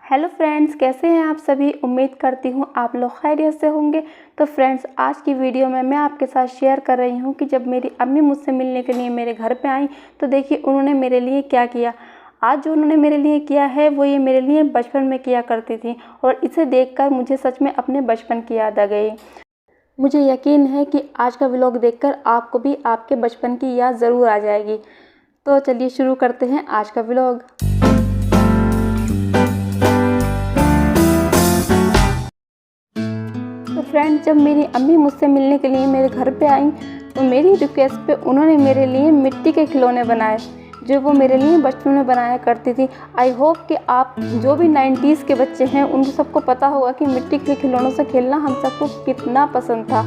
Hello friends, कैसे हैं आप सभी। उम्मीद करती हूँ आप लोग खैरियत से होंगे। तो फ्रेंड्स, आज की वीडियो में मैं आपके साथ शेयर कर रही हूँ कि जब मेरी अम्मी मुझसे मिलने के लिए मेरे घर पे आई तो देखिए उन्होंने मेरे लिए क्या किया। आज जो उन्होंने मेरे लिए किया है वो ये मेरे लिए बचपन में किया करती थी और इसे देखकर मुझे सच में अपने बचपन की याद आ गई। मुझे यकीन है कि आज का व्लॉग देखकर आपको भी आपके बचपन की याद ज़रूर आ जाएगी। तो चलिए शुरू करते हैं आज का व्लॉग। तो फ्रेंड्स, जब मेरी अम्मी मुझसे मिलने के लिए मेरे घर पे आई तो मेरी रिक्वेस्ट पे उन्होंने मेरे लिए मिट्टी के खिलौने बनाए जो वो मेरे लिए बचपन में बनाया करती थी। आई होप कि आप जो भी 90s के बच्चे हैं उनको सबको पता होगा कि मिट्टी के खिलौनों से खेलना हम सबको कितना पसंद था।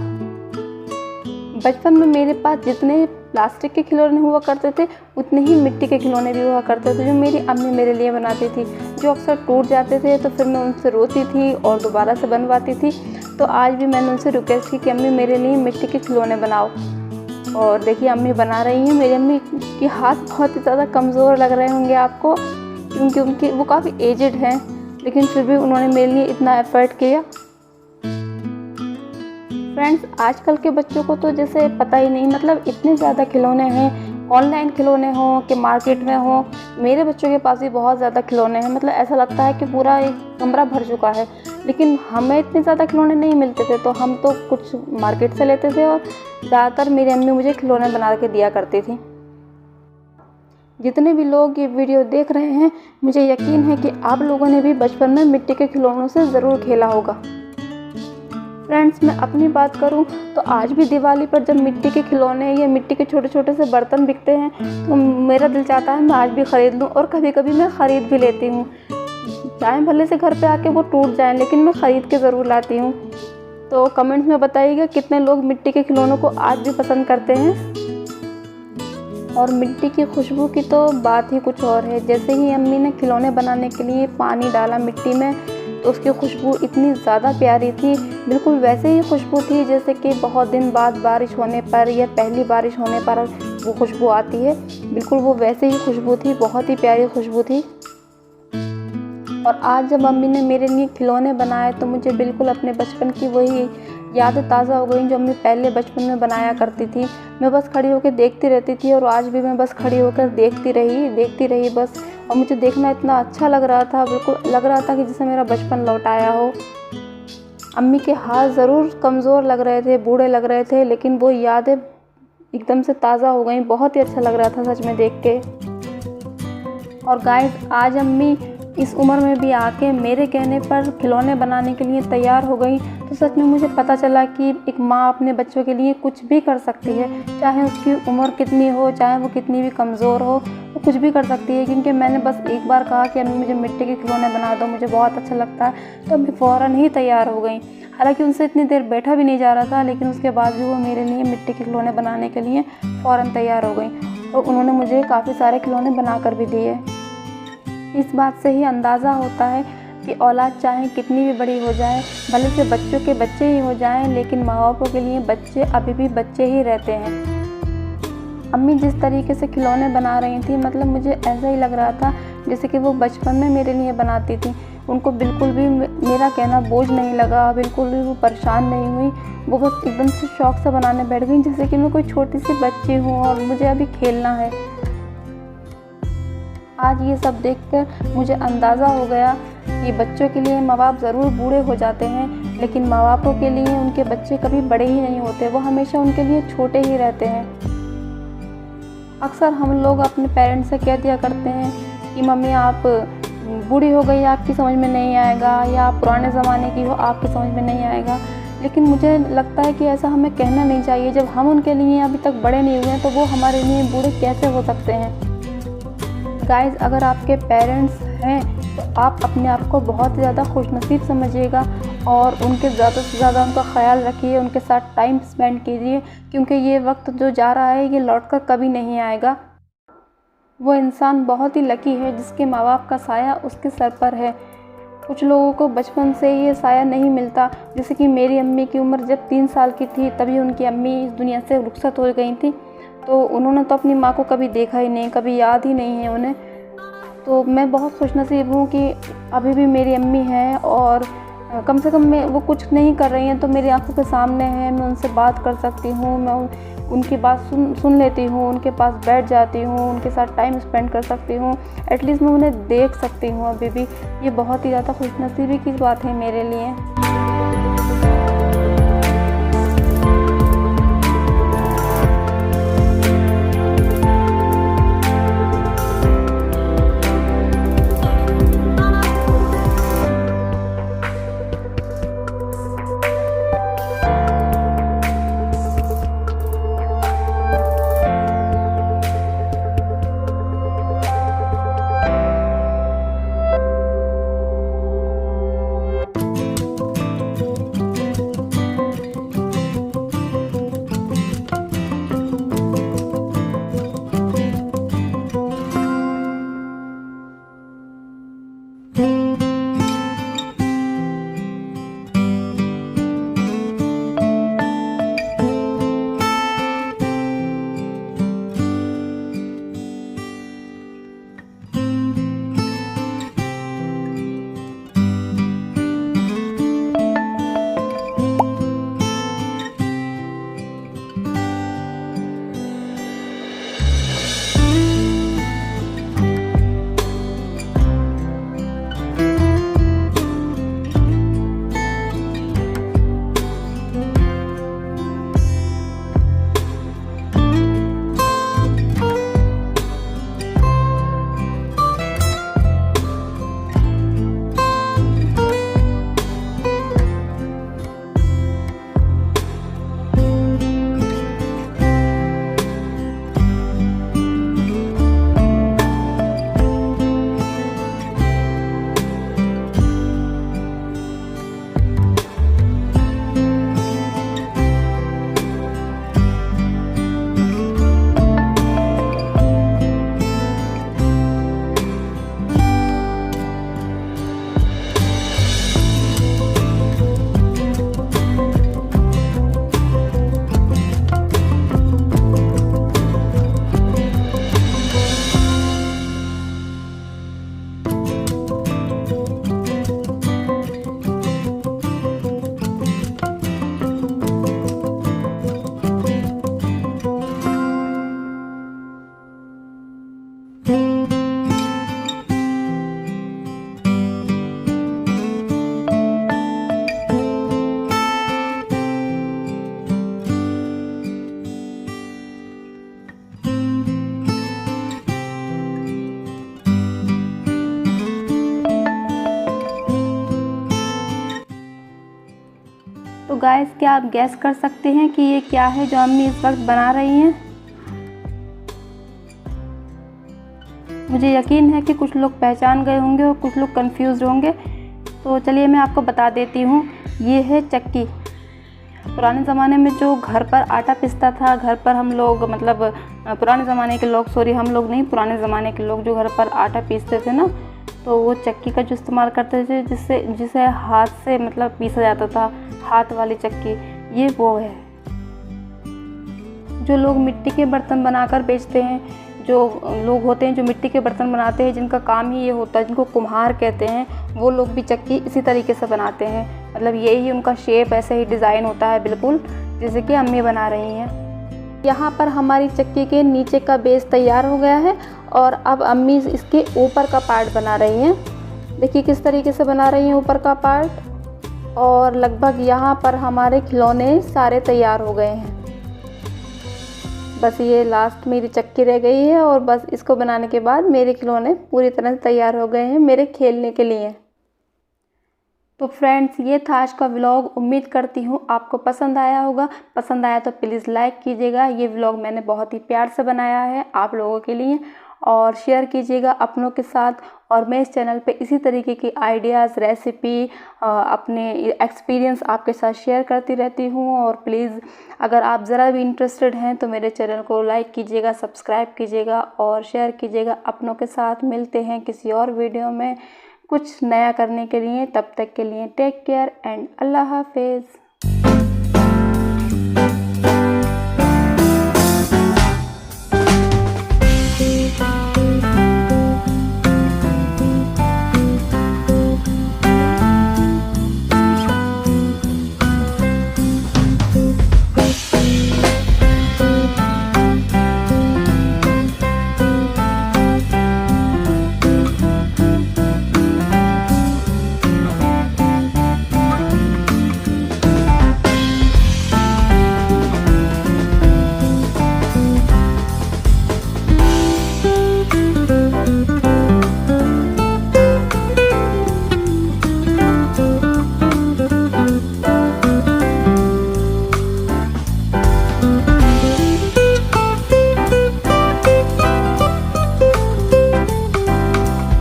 बचपन में मेरे पास जितने प्लास्टिक के खिलौने हुआ करते थे उतने ही मिट्टी के खिलौने भी हुआ करते थे जो मेरी अम्मी मेरे लिए बनाती थी, जो अक्सर टूट जाते थे। तो फिर मैं उनसे रोती थी और दोबारा से बनवाती थी। तो आज भी मैंने उनसे रिक्वेस्ट की कि अम्मी मेरे लिए मिट्टी के खिलौने बनाओ। और देखिए अम्मी बना रही हैं। मेरी अम्मी के हाथ बहुत ही ज़्यादा कमज़ोर लग रहे होंगे आपको, क्योंकि वो काफ़ी एजड हैं, लेकिन फिर भी उन्होंने मेरे लिए इतना एफर्ट किया। फ्रेंड्स, आजकल के बच्चों को तो जैसे पता ही नहीं, मतलब इतने ज़्यादा खिलौने हैं, ऑनलाइन खिलौने हों कि मार्केट में हों। मेरे बच्चों के पास भी बहुत ज़्यादा खिलौने हैं, मतलब ऐसा लगता है कि पूरा एक कमरा भर चुका है। लेकिन हमें इतने ज़्यादा खिलौने नहीं मिलते थे, तो हम तो कुछ मार्केट से लेते थे और ज़्यादातर मेरी अम्मी मुझे खिलौने बना के दिया करती थी। जितने भी लोग ये वीडियो देख रहे हैं, मुझे यकीन है कि आप लोगों ने भी बचपन में मिट्टी के खिलौनों से ज़रूर खेला होगा। फ्रेंड्स, मैं अपनी बात करूं तो आज भी दिवाली पर जब मिट्टी के खिलौने या मिट्टी के छोटे छोटे से बर्तन बिकते हैं तो मेरा दिल चाहता है मैं आज भी ख़रीद लूं, और कभी कभी मैं ख़रीद भी लेती हूं। चाहे भले से घर पे आके वो टूट जाएं, लेकिन मैं ख़रीद के ज़रूर लाती हूं। तो कमेंट्स में बताइएगा कितने लोग मिट्टी के खिलौनों को आज भी पसंद करते हैं। और मिट्टी की खुशबू की तो बात ही कुछ और है। जैसे ही अम्मी ने खिलौने बनाने के लिए पानी डाला मिट्टी में तो उसकी खुशबू इतनी ज़्यादा प्यारी थी, बिल्कुल वैसे ही खुशबू थी जैसे कि बहुत दिन बाद बारिश होने पर या पहली बारिश होने पर वो खुशबू आती है। बिल्कुल वो वैसे ही खुशबू थी, बहुत ही प्यारी खुशबू थी। और आज जब अम्मी ने मेरे लिए खिलौने बनाए तो मुझे बिल्कुल अपने बचपन की वही यादें ताज़ा हो गई जो अम्मी पहले बचपन में बनाया करती थी। मैं बस खड़ी होकर देखती रहती थी और आज भी मैं बस खड़ी होकर देखती रही बस। और मुझे देखना इतना अच्छा लग रहा था, बिल्कुल लग रहा था कि जैसे मेरा बचपन लौट आया हो। अम्मी के हाथ ज़रूर कमज़ोर लग रहे थे, बूढ़े लग रहे थे, लेकिन वो यादें एकदम से ताज़ा हो गई। बहुत ही अच्छा लग रहा था सच में देख के। और गाइस, आज अम्मी इस उम्र में भी आके मेरे कहने पर खिलौने बनाने के लिए तैयार हो गई तो सच में मुझे पता चला कि एक माँ अपने बच्चों के लिए कुछ भी कर सकती है। चाहे उसकी उम्र कितनी हो, चाहे वो कितनी भी कमज़ोर हो, वो कुछ भी कर सकती है। क्योंकि मैंने बस एक बार कहा कि अम्मी मुझे मिट्टी के खिलौने बना दो, मुझे बहुत अच्छा लगता है, तो अम्मी फ़ौरन ही तैयार हो गई। हालांकि उनसे इतनी देर बैठा भी नहीं जा रहा था, लेकिन उसके बाद भी वो मेरे लिए मिट्टी के खिलौने बनाने के लिए फ़ौरन तैयार हो गई और उन्होंने मुझे काफ़ी सारे खिलौने बना कर भी दिए। इस बात से ही अंदाज़ा होता है कि औलाद चाहे कितनी भी बड़ी हो जाए, भले से बच्चों के बच्चे ही हो जाएं, लेकिन माँ बापों के लिए बच्चे अभी भी बच्चे ही रहते हैं। अम्मी जिस तरीके से खिलौने बना रही थी, मतलब मुझे ऐसा ही लग रहा था जैसे कि वो बचपन में मेरे लिए बनाती थी। उनको बिल्कुल भी मेरा कहना बोझ नहीं लगा, बिल्कुल भी वो परेशान नहीं हुई। वो बस एकदम से शौक़ से बनाने बैठ गई जैसे कि मैं कोई छोटी सी बच्ची हूँ और मुझे अभी खेलना है। आज ये सब देखकर मुझे अंदाज़ा हो गया कि बच्चों के लिए माँ बाप ज़रूर बूढ़े हो जाते हैं, लेकिन माँ बापों के लिए उनके बच्चे कभी बड़े ही नहीं होते, वो हमेशा उनके लिए छोटे ही रहते हैं। अक्सर हम लोग अपने पेरेंट्स से कह दिया करते हैं कि मम्मी आप बूढ़ी हो गई, आपकी समझ में नहीं आएगा, या आप पुराने ज़माने की हो, आपकी समझ में नहीं आएगा। लेकिन मुझे लगता है कि ऐसा हमें कहना नहीं चाहिए। जब हम उनके लिए अभी तक बड़े नहीं हुए तो वो हमारे लिए बूढ़े कैसे हो सकते हैं। गाइस, अगर आपके पेरेंट्स हैं तो आप अपने आप को बहुत ज़्यादा खुशनसीब समझिएगा और उनके ज़्यादा से ज़्यादा उनका ख्याल रखिए, उनके साथ टाइम स्पेंड कीजिए, क्योंकि ये वक्त जो जा रहा है ये लौटकर कभी नहीं आएगा। वो इंसान बहुत ही लकी है जिसके माँ बाप का साया उसके सर पर है। कुछ लोगों को बचपन से ये साया नहीं मिलता। जैसे कि मेरी अम्मी की उम्र जब 3 साल की थी तभी उनकी अम्मी इस दुनिया से रुखसत हो गई थी, तो उन्होंने तो अपनी माँ को कभी देखा ही नहीं, कभी याद ही नहीं है उन्हें। तो मैं बहुत खुशनसीब हूँ कि अभी भी मेरी अम्मी हैं और कम से कम मैं वो कुछ नहीं कर रही हैं तो मेरी आंखों के सामने हैं, मैं उनसे बात कर सकती हूँ, मैं उनकी बात सुन लेती हूँ, उनके पास बैठ जाती हूँ, उनके साथ टाइम स्पेंड कर सकती हूँ, एटलीस्ट मैं उन्हें देख सकती हूँ अभी भी। ये बहुत ही ज़्यादा खुशनसीबी की बात है मेरे लिए। तो गाइस, क्या आप गैस कर सकते हैं कि ये क्या है जो अम्मी इस वक्त बना रही हैं? मुझे यकीन है कि कुछ लोग पहचान गए होंगे और कुछ लोग कंफ्यूज होंगे। तो चलिए मैं आपको बता देती हूँ। ये है चक्की। पुराने ज़माने में जो घर पर आटा पिसता था, घर पर हम लोग मतलब पुराने ज़माने के लोग, सॉरी हम लोग नहीं, पुराने ज़माने के लोग जो घर पर आटा पीसते थे ना, तो वो चक्की का जो इस्तेमाल करते थे जिसे हाथ से मतलब पीसा जाता था, हाथ वाली चक्की, ये वो है। जो लोग मिट्टी के बर्तन बनाकर बेचते हैं, जो लोग होते हैं जो मिट्टी के बर्तन बनाते हैं, जिनका काम ही ये होता है, जिनको कुम्हार कहते हैं, वो लोग भी चक्की इसी तरीके से बनाते हैं। मतलब यही उनका शेप, ऐसे ही डिज़ाइन होता है बिल्कुल जैसे कि अम्मी बना रही हैं। यहाँ पर हमारी चक्की के नीचे का बेस तैयार हो गया है और अब अम्मी इसके ऊपर का पार्ट बना रही हैं। देखिए किस तरीके से बना रही हैं ऊपर का पार्ट। और लगभग यहाँ पर हमारे खिलौने सारे तैयार हो गए हैं। बस ये लास्ट मेरी चक्की रह गई है और बस इसको बनाने के बाद मेरे खिलौने पूरी तरह से तैयार हो गए हैं मेरे खेलने के लिए। तो फ्रेंड्स, ये था आज का व्लॉग। उम्मीद करती हूँ आपको पसंद आया होगा। पसंद आया तो प्लीज़ लाइक कीजिएगा। ये व्लॉग मैंने बहुत ही प्यार से बनाया है आप लोगों के लिए, और शेयर कीजिएगा अपनों के साथ। और मैं इस चैनल पे इसी तरीके की आइडियाज़, रेसिपी, अपने एक्सपीरियंस आपके साथ शेयर करती रहती हूँ। और प्लीज़ अगर आप ज़रा भी इंटरेस्टेड हैं तो मेरे चैनल को लाइक कीजिएगा, सब्सक्राइब कीजिएगा और शेयर कीजिएगा अपनों के साथ। मिलते हैं किसी और वीडियो में कुछ नया करने के लिए। तब तक के लिए टेक केयर एंड अल्लाह हाफिज़।